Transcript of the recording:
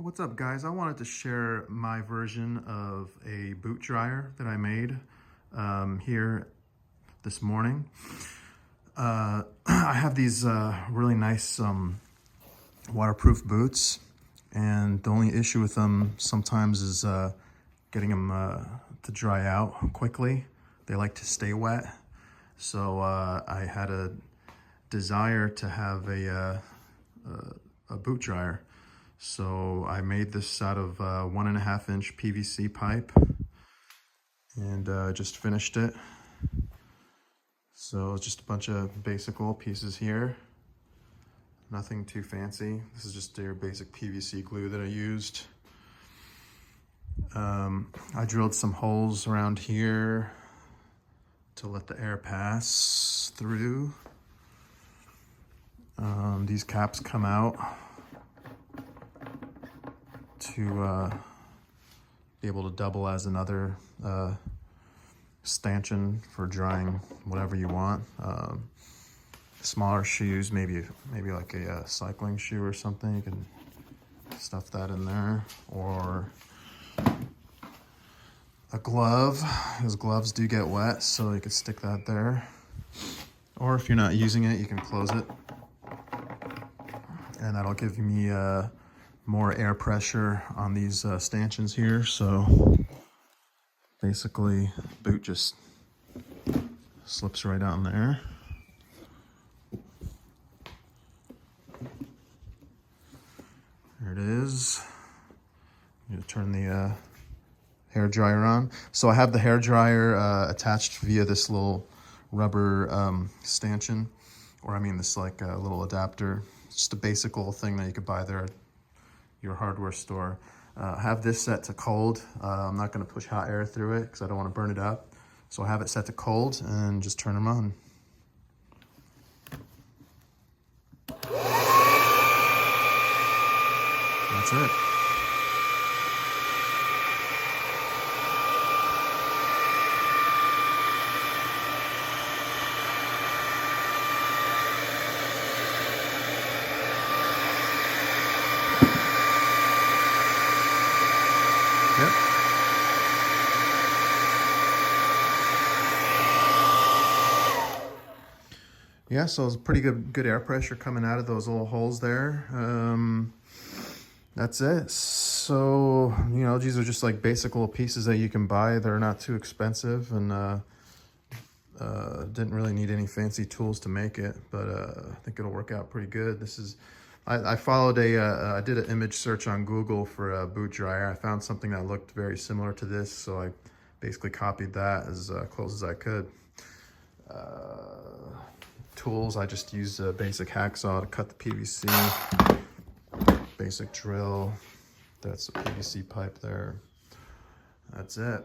What's up, guys? I wanted to share my version of a boot dryer that I made here this morning. I have these really nice waterproof boots, and the only issue with them sometimes is getting them to dry out quickly. They like to stay wet, so I had a desire to have a boot dryer. So I made this out of 1.5 inch PVC pipe, and just finished it. So it's just a bunch of basic little pieces here. Nothing too fancy. This is just your basic PVC glue that I used. I drilled some holes around here to let the air pass through. These caps come out to be able to double as another stanchion for drying whatever you want. Smaller shoes, maybe like a cycling shoe or something, you can stuff that in there, or a glove, because gloves do get wet, so you can stick that there. Or if you're not using it, you can close it, and that'll give me more air pressure on these stanchions here. So basically, boot just slips right out in there. There it is. You turn the hair dryer on. So I have the hair dryer attached via this little rubber stanchion, or I mean this like little adapter. It's just a basic little thing that you could buy there at your hardware store. Have this set to cold. I'm not going to push hot air through it because I don't want to burn it up. So I have it set to cold and just turn them on. That's it. Yep. Yeah, so it's pretty good air pressure coming out of those little holes there. That's it. So, you know, these are just like basic little pieces that you can buy. They're not too expensive, and didn't really need any fancy tools to make it, but I think it'll work out pretty good. This is, I followed I did an image search on Google for a boot dryer. I found something that looked very similar to this, so I basically copied that as close as I could. Tools, I just used a basic hacksaw to cut the PVC, basic drill, that's a PVC pipe there. That's it.